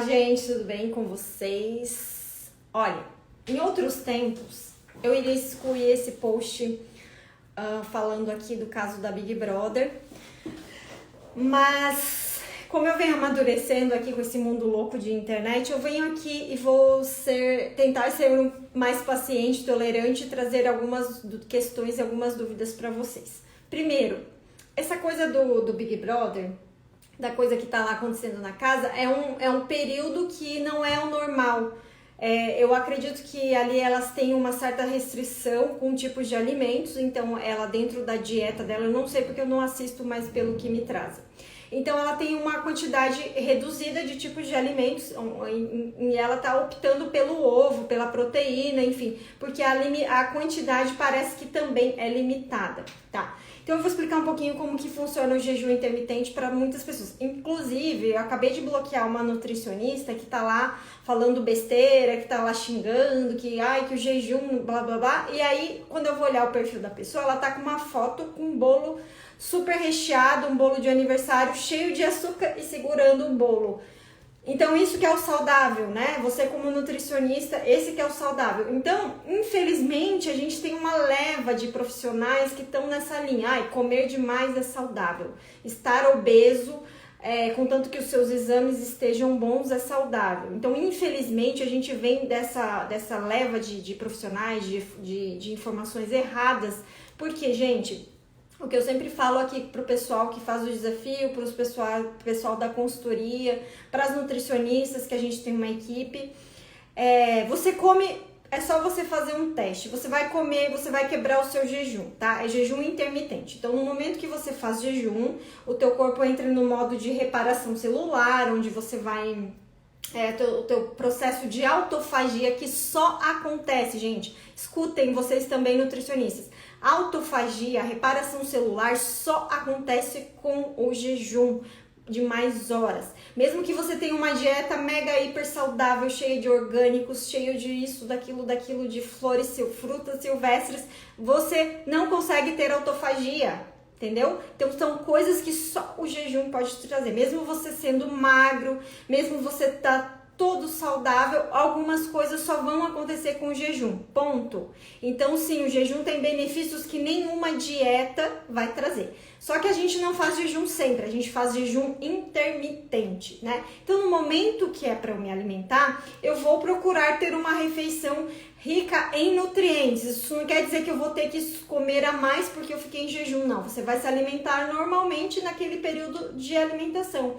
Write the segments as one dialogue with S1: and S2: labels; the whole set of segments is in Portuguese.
S1: Gente, tudo bem com vocês? Olha, em outros tempos eu iria excluir esse post falando aqui do caso da Big Brother, mas como eu venho amadurecendo aqui com esse mundo louco de internet, eu venho aqui e vou tentar ser mais paciente, tolerante e trazer algumas questões e algumas dúvidas para vocês. Primeiro, essa coisa do Big Brother, da coisa que tá lá acontecendo na casa, é um período que não é o normal. Eu acredito que ali elas têm uma certa restrição com tipos de alimentos, então ela dentro da dieta dela, eu não sei porque eu não assisto mais pelo que me trazem. Então ela tem uma quantidade reduzida de tipos de alimentos e ela tá optando pelo ovo, pela proteína, enfim, porque a quantidade parece que também é limitada, tá? Então eu vou explicar um pouquinho como que funciona o jejum intermitente para muitas pessoas. Inclusive, eu acabei de bloquear uma nutricionista que tá lá falando besteira, que tá lá xingando, que o jejum, blá blá blá. E aí, quando eu vou olhar o perfil da pessoa, ela tá com uma foto com um bolo super recheado, um bolo de aniversário cheio de açúcar e segurando um bolo. Então, isso que é o saudável, né? Você como nutricionista, esse que é o saudável. Então, infelizmente, a gente tem uma leva de profissionais que estão nessa linha. Comer demais é saudável. Estar obeso, contanto que os seus exames estejam bons, é saudável. Então, infelizmente, a gente vem dessa leva de profissionais, de informações erradas. Porque, gente, o que eu sempre falo aqui pro pessoal que faz o desafio, pro pessoal da consultoria, para as nutricionistas, que a gente tem uma equipe, você come, é só você fazer um teste. Você vai comer, você vai quebrar o seu jejum, tá? É jejum intermitente. Então, no momento que você faz jejum, o teu corpo entra no modo de reparação celular, onde você vai... o teu processo de autofagia, que só acontece, gente, escutem vocês também nutricionistas, autofagia, reparação celular só acontece com o jejum de mais horas. Mesmo que você tenha uma dieta mega hiper saudável, cheia de orgânicos, cheio de isso, daquilo, de flores, frutas silvestres, você não consegue ter autofagia. Entendeu? Então são coisas que só o jejum pode te trazer. Mesmo você sendo magro, mesmo você tá todo saudável, algumas coisas só vão acontecer com o jejum. Ponto. Então sim, o jejum tem benefícios que nenhuma dieta vai trazer. Só que a gente não faz jejum sempre, a gente faz jejum intermitente, né? Então no momento que é para eu me alimentar, eu vou procurar ter uma refeição rica em nutrientes. Isso não quer dizer que eu vou ter que comer a mais porque eu fiquei em jejum, não. Você vai se alimentar normalmente naquele período de alimentação.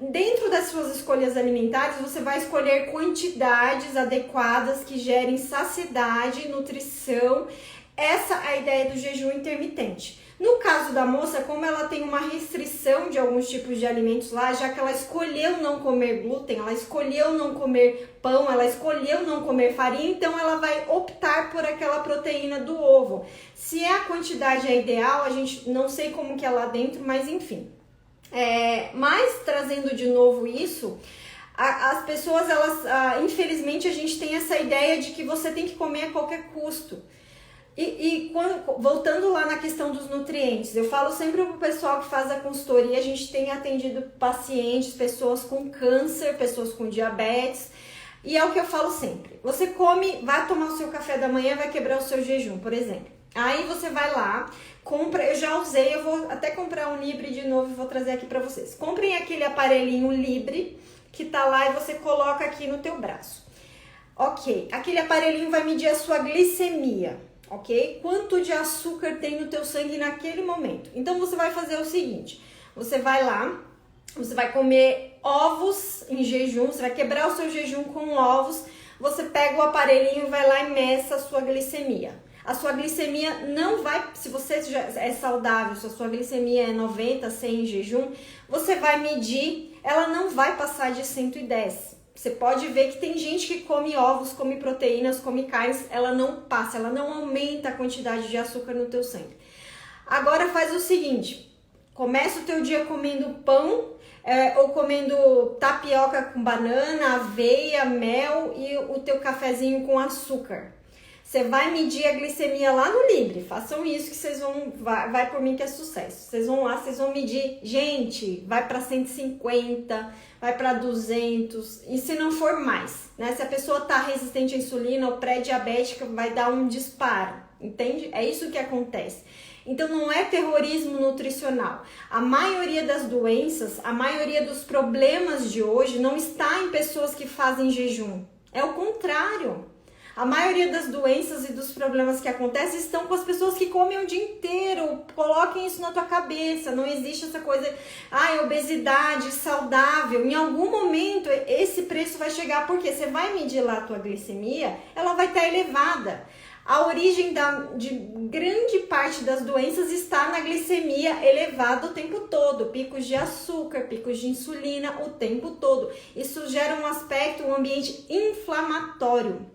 S1: Dentro das suas escolhas alimentares, você vai escolher quantidades adequadas que gerem saciedade, nutrição. Essa é a ideia do jejum intermitente. No caso da moça, como ela tem uma restrição de alguns tipos de alimentos lá, já que ela escolheu não comer glúten, ela escolheu não comer pão, ela escolheu não comer farinha, então ela vai optar por aquela proteína do ovo. Se a quantidade é ideal, a gente não sei como que é lá dentro, mas enfim. Mas trazendo de novo isso, as pessoas, infelizmente a gente tem essa ideia de que você tem que comer a qualquer custo. Voltando lá na questão dos nutrientes, eu falo sempre pro pessoal que faz a consultoria, a gente tem atendido pacientes, pessoas com câncer, pessoas com diabetes, e é o que eu falo sempre. Você come, vai tomar o seu café da manhã, vai quebrar o seu jejum, por exemplo. Aí você vai lá, compra, eu já usei, eu vou até comprar um Libre de novo e vou trazer aqui pra vocês. Comprem aquele aparelhinho Libre que tá lá e você coloca aqui no teu braço. Ok, aquele aparelhinho vai medir a sua glicemia, ok? Quanto de açúcar tem no teu sangue naquele momento. Então você vai fazer o seguinte, você vai lá, você vai comer ovos em jejum, você vai quebrar o seu jejum com ovos, você pega o aparelhinho, vai lá e meça a sua glicemia. A sua glicemia não vai, se você já é saudável, se a sua glicemia é 90, 100 em jejum, você vai medir, ela não vai passar de 110. Você pode ver que tem gente que come ovos, come proteínas, come carnes, ela não passa, ela não aumenta a quantidade de açúcar no teu sangue. Agora faz o seguinte, começa o teu dia comendo pão, ou comendo tapioca com banana, aveia, mel e o teu cafezinho com açúcar. Você vai medir a glicemia lá no Libre. Façam isso que vocês vão... Vai por mim que é sucesso. Vocês vão lá, vocês vão medir. Gente, vai para 150, vai para 200. E se não for mais, né? Se a pessoa tá resistente à insulina ou pré-diabética, vai dar um disparo. Entende? É isso que acontece. Então não é terrorismo nutricional. A maioria das doenças, a maioria dos problemas de hoje não está em pessoas que fazem jejum. É o contrário. A maioria das doenças e dos problemas que acontecem estão com as pessoas que comem o dia inteiro. Coloquem isso na tua cabeça. Não existe essa coisa, obesidade, saudável. Em algum momento esse preço vai chegar, porque você vai medir lá a tua glicemia, ela vai estar elevada. A origem de grande parte das doenças está na glicemia elevada o tempo todo. Picos de açúcar, picos de insulina o tempo todo. Isso gera um aspecto, um ambiente inflamatório.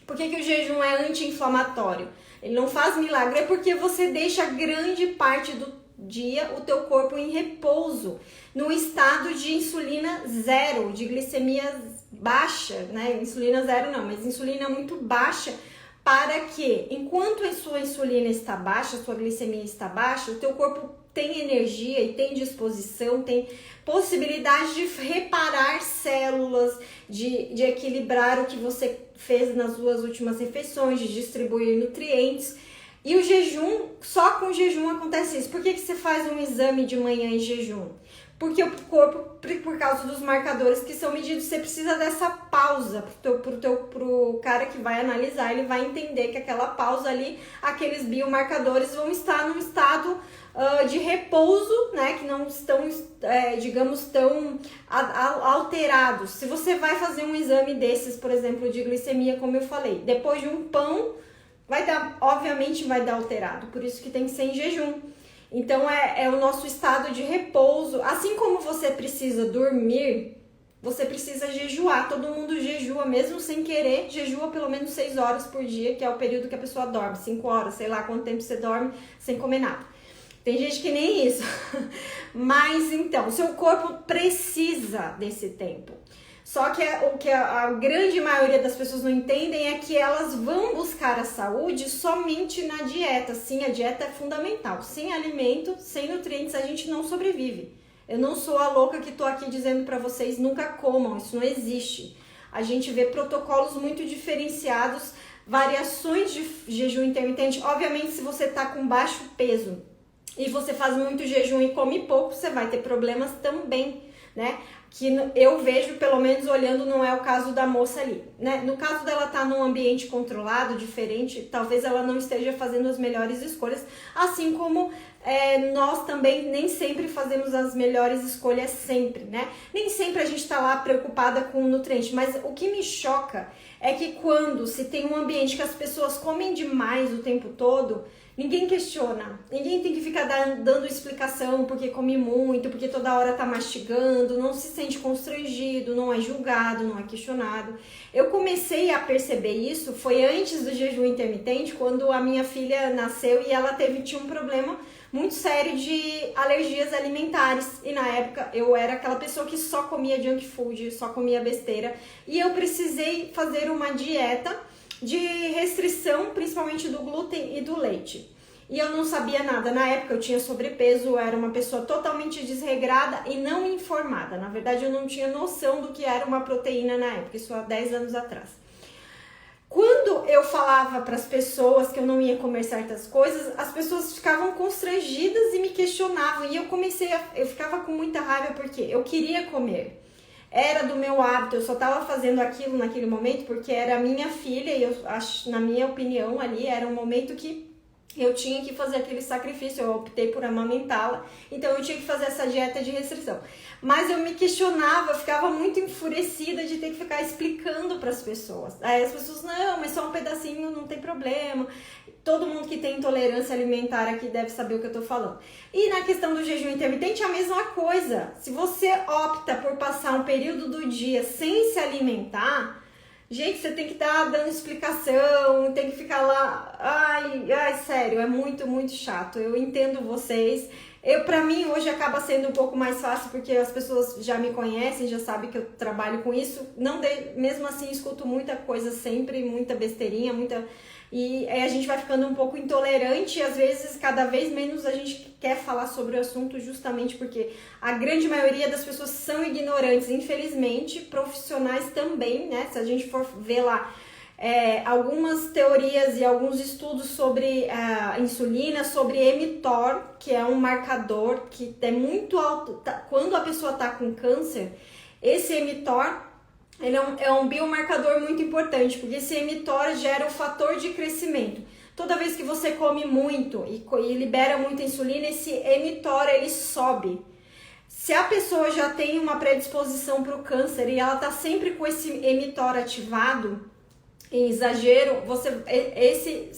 S1: Por que o jejum é anti-inflamatório? Ele não faz milagre, é porque você deixa grande parte do dia o teu corpo em repouso, no estado de insulina zero, de glicemia baixa, né? Insulina zero não, mas insulina muito baixa, para que, enquanto a sua insulina está baixa, a sua glicemia está baixa, o teu corpo tem energia e tem disposição, tem possibilidade de reparar células, de equilibrar o que você fez nas suas últimas refeições, de distribuir nutrientes. E o jejum, só com o jejum acontece isso. Por que você faz um exame de manhã em jejum? Porque o corpo, por causa dos marcadores que são medidos, você precisa dessa pausa pro cara que vai analisar, ele vai entender que aquela pausa ali, aqueles biomarcadores vão estar num estado de repouso, né, que não estão, digamos, tão alterados. Se você vai fazer um exame desses, por exemplo, de glicemia, como eu falei, depois de um pão, obviamente vai dar alterado, por isso que tem que ser em jejum. Então é o nosso estado de repouso. Assim como você precisa dormir, você precisa jejuar. Todo mundo jejua, mesmo sem querer, jejua pelo menos 6 horas por dia, que é o período que a pessoa dorme, 5 horas, sei lá quanto tempo você dorme sem comer nada. Tem gente que nem isso. Mas então, o seu corpo precisa desse tempo. Só que o que a grande maioria das pessoas não entendem é que elas vão buscar a saúde somente na dieta. Sim, a dieta é fundamental. Sem alimento, sem nutrientes, a gente não sobrevive. Eu não sou a louca que tô aqui dizendo para vocês nunca comam, isso não existe. A gente vê protocolos muito diferenciados, variações de jejum intermitente. Obviamente, se você tá com baixo peso e você faz muito jejum e come pouco, você vai ter problemas também, né? Que eu vejo, pelo menos olhando, não é o caso da moça ali, né? No caso dela estar num ambiente controlado, diferente, talvez ela não esteja fazendo as melhores escolhas, assim como nós também nem sempre fazemos as melhores escolhas sempre, né? Nem sempre a gente tá lá preocupada com o nutriente, mas o que me choca é que quando se tem um ambiente que as pessoas comem demais o tempo todo, ninguém questiona, ninguém tem que ficar dando explicação porque come muito, porque toda hora tá mastigando, não se sente constrangido, não é julgado, não é questionado. Eu comecei a perceber isso, foi antes do jejum intermitente, quando a minha filha nasceu e ela tinha um problema muito sério de alergias alimentares. E na época eu era aquela pessoa que só comia junk food, só comia besteira. E eu precisei fazer uma dieta de restrição, principalmente do glúten e do leite. E eu não sabia nada. Na época eu tinha sobrepeso, era uma pessoa totalmente desregrada e não informada. Na verdade eu não tinha noção do que era uma proteína na época, isso há 10 anos atrás. Quando eu falava para as pessoas que eu não ia comer certas coisas, as pessoas ficavam constrangidas e me questionavam. E eu ficava com muita raiva porque eu queria comer. Era do meu hábito, eu só estava fazendo aquilo naquele momento porque era a minha filha e eu acho, na minha opinião ali, era um momento que eu tinha que fazer aquele sacrifício, eu optei por amamentá-la, então eu tinha que fazer essa dieta de restrição. Mas eu me questionava, ficava muito enfurecida de ter que ficar explicando para as pessoas. Aí as pessoas, não, mas só um pedacinho, não tem problema. Todo mundo que tem intolerância alimentar aqui deve saber o que eu tô falando. E na questão do jejum intermitente, a mesma coisa. Se você opta por passar um período do dia sem se alimentar, gente, você tem que estar dando explicação, tem que ficar lá... Ai, sério, é muito, muito chato. Eu entendo vocês. Para mim, hoje acaba sendo um pouco mais fácil, porque as pessoas já me conhecem, já sabem que eu trabalho com isso. Mesmo assim, escuto muita coisa sempre, muita besteirinha, E aí a gente vai ficando um pouco intolerante e às vezes cada vez menos a gente quer falar sobre o assunto, justamente porque a grande maioria das pessoas são ignorantes, infelizmente, profissionais também, né? Se a gente for ver lá algumas teorias e alguns estudos sobre a insulina, sobre mTOR, que é um marcador que é muito alto. Quando a pessoa está com câncer, esse mTOR ele é um biomarcador muito importante, porque esse mTOR gera o fator de crescimento. Toda vez que você come muito e libera muita insulina, esse mTOR ele sobe. Se a pessoa já tem uma predisposição para o câncer e ela está sempre com esse mTOR ativado, em exagero, esse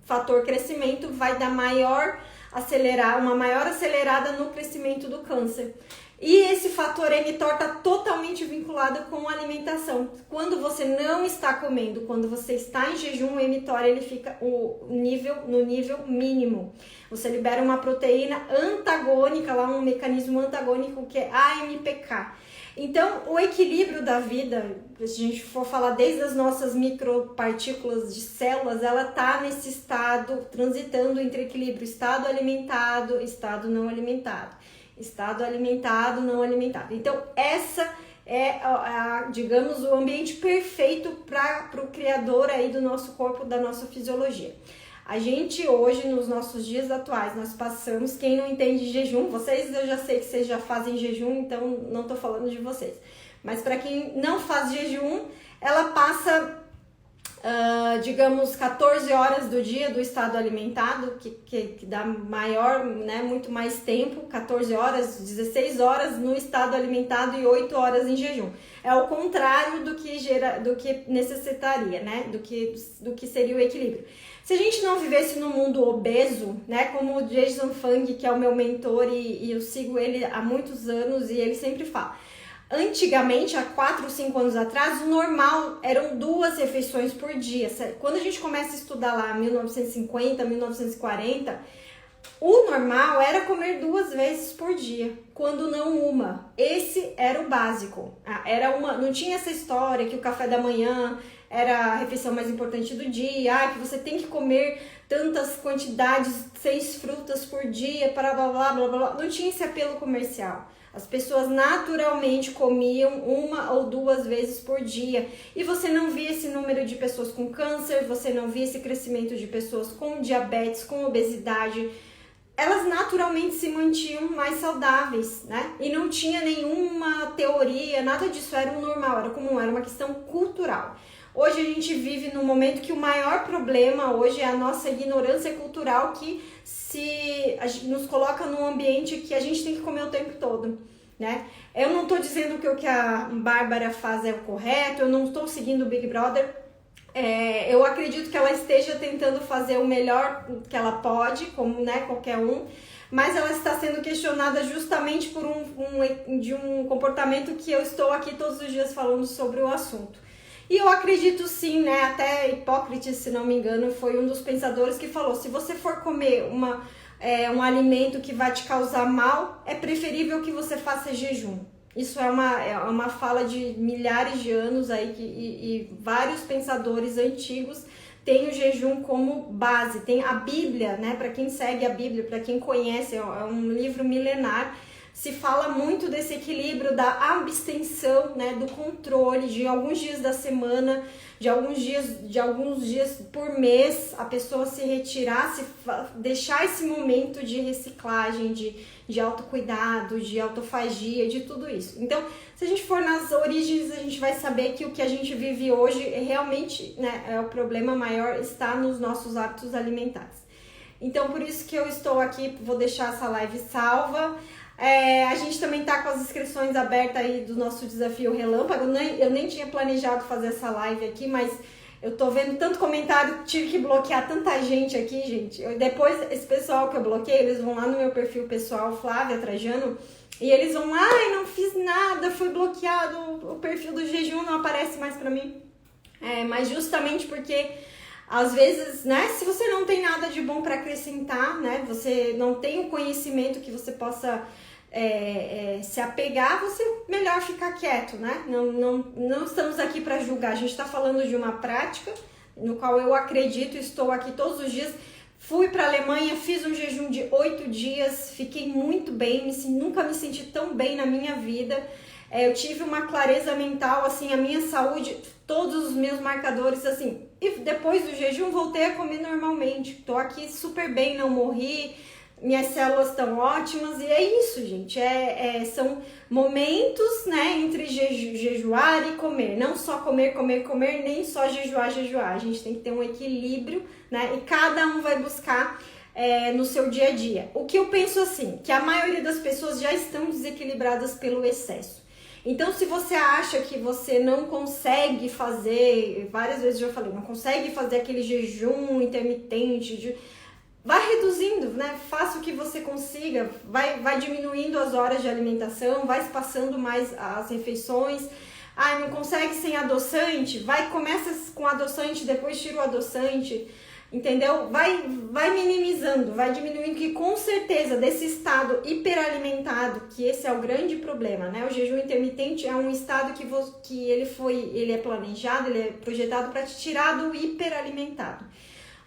S1: fator crescimento vai dar uma maior acelerada no crescimento do câncer. E esse fator mTOR está totalmente vinculado com a alimentação. Quando você não está comendo, quando você está em jejum, o mTOR ele fica no nível mínimo. Você libera uma proteína antagônica, lá um mecanismo antagônico que é AMPK. Então, o equilíbrio da vida, se a gente for falar desde as nossas micropartículas de células, ela está nesse estado, transitando entre equilíbrio estado alimentado, estado não alimentado. Estado alimentado, não alimentado. Então, essa é, digamos, o ambiente perfeito para o criador aí do nosso corpo, da nossa fisiologia. A gente hoje, nos nossos dias atuais, nós passamos, quem não entende jejum, eu já sei que vocês já fazem jejum, então não tô falando de vocês. Mas para quem não faz jejum, ela passa, digamos, 14 horas do dia do estado alimentado, que dá maior, né, muito mais tempo, 14 horas, 16 horas no estado alimentado e 8 horas em jejum. É o contrário do que necessitaria, né, do que seria o equilíbrio. Se a gente não vivesse num mundo obeso, né, como o Jason Fung, que é o meu mentor e eu sigo ele há muitos anos e ele sempre fala, antigamente, há 4 ou 5 anos atrás, o normal eram 2 refeições por dia. Quando a gente começa a estudar lá 1950, 1940, o normal era comer 2 vezes por dia, quando não uma. Esse era o básico. Não tinha essa história que o café da manhã era a refeição mais importante do dia, que você tem que comer tantas quantidades, 6 frutas por dia, para blá blá blá blá. Não tinha esse apelo comercial. As pessoas naturalmente comiam 1 ou 2 vezes por dia. E você não via esse número de pessoas com câncer, você não via esse crescimento de pessoas com diabetes, com obesidade. Elas naturalmente se mantinham mais saudáveis, né? E não tinha nenhuma teoria, nada disso, era o normal, era comum, era uma questão cultural. Hoje a gente vive num momento que o maior problema hoje é a nossa ignorância cultural que nos coloca num ambiente que a gente tem que comer o tempo todo, né? Eu não tô dizendo que o que a Bárbara faz é o correto, eu não estou seguindo o Big Brother, eu acredito que ela esteja tentando fazer o melhor que ela pode, como, né, qualquer um, mas ela está sendo questionada justamente por um comportamento que eu estou aqui todos os dias falando sobre o assunto. E eu acredito sim, né, até Hipócrates, se não me engano, foi um dos pensadores que falou, se você for comer um alimento que vai te causar mal, é preferível que você faça jejum. Isso é uma fala de milhares de anos aí, e vários pensadores antigos têm o jejum como base. Tem a Bíblia, né, para quem segue a Bíblia, para quem conhece, é um livro milenar. Se fala muito desse equilíbrio da abstenção, né, do controle de alguns dias da semana, de alguns dias por mês, a pessoa se retirar, deixar esse momento de reciclagem, de autocuidado, de autofagia, de tudo isso. Então, se a gente for nas origens, a gente vai saber que o que a gente vive hoje realmente, né, o problema maior está nos nossos hábitos alimentares. Então, por isso que eu estou aqui, vou deixar essa live salva. A gente também tá com as inscrições abertas aí do nosso desafio Relâmpago. Eu nem tinha planejado fazer essa live aqui, mas eu tô vendo tanto comentário, tive que bloquear tanta gente aqui, gente. Depois, esse pessoal que eu bloqueei, eles vão lá no meu perfil pessoal, Flávia Trajano, e eles vão lá, não fiz nada, foi bloqueado, o perfil do jejum não aparece mais pra mim. Mas justamente porque Às vezes, né, se você não tem nada de bom para acrescentar, né, você não tem o conhecimento que você possa se apegar, você melhor ficar quieto, né? Não estamos aqui para julgar, a gente está falando de uma prática no qual eu acredito, estou aqui todos os dias. Fui para a Alemanha, fiz um jejum de 8 dias, fiquei muito bem, nunca me senti tão bem na minha vida. Eu tive uma clareza mental, assim, a minha saúde, todos os meus marcadores, assim. E depois do jejum voltei a comer normalmente. Tô aqui super bem, não morri, minhas células estão ótimas. E é isso, gente. São momentos, né, entre jejuar e comer. Não só comer, nem só jejuar. A gente tem que ter um equilíbrio, né? E cada um vai buscar no seu dia a dia. O que eu penso assim, que a maioria das pessoas já estão desequilibradas pelo excesso. Então, se você acha que você não consegue fazer, várias vezes eu já falei, não consegue fazer aquele jejum intermitente, vai reduzindo, né? Faça o que você consiga, vai diminuindo as horas de alimentação, vai espaçando mais as refeições. Ah, não consegue sem adoçante? Começa com adoçante, depois tira o adoçante. Entendeu? Vai minimizando, vai diminuindo, que com certeza desse estado hiperalimentado, que esse é o grande problema, né? O jejum intermitente é um estado que ele é planejado, ele é projetado para te tirar do hiperalimentado.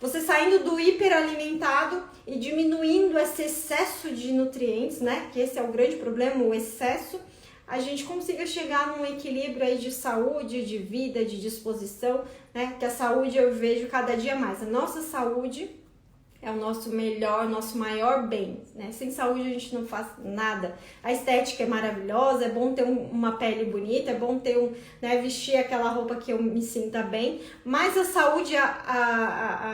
S1: Você saindo do hiperalimentado e diminuindo esse excesso de nutrientes, né? Que esse é o grande problema, o excesso, a gente consiga chegar num equilíbrio aí de saúde, de vida, de disposição, né? Que a saúde eu vejo cada dia mais. A nossa saúde é o nosso melhor, nosso maior bem, né? Sem saúde a gente não faz nada. A estética é maravilhosa, é bom ter uma pele bonita, é bom ter vestir aquela roupa que eu me sinta bem, mas a saúde,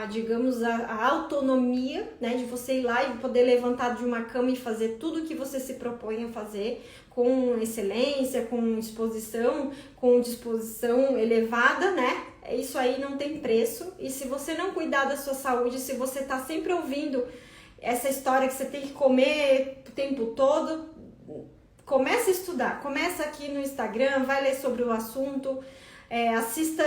S1: digamos, a autonomia, né? De você ir lá e poder levantar de uma cama e fazer tudo o que você se propõe a fazer, com excelência, com disposição elevada, né? Isso aí não tem preço. E se você não cuidar da sua saúde, se você tá sempre ouvindo essa história que você tem que comer o tempo todo, começa a estudar, começa aqui no Instagram, vai ler sobre o assunto, assista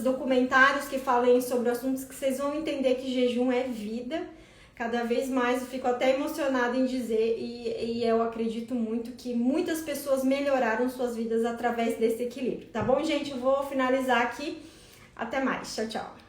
S1: documentários que falem sobre assuntos, que vocês vão entender que jejum é vida. Cada vez mais eu fico até emocionada em dizer, e eu acredito muito que muitas pessoas melhoraram suas vidas através desse equilíbrio, tá bom, gente? Eu vou finalizar aqui. Até mais. Tchau, tchau.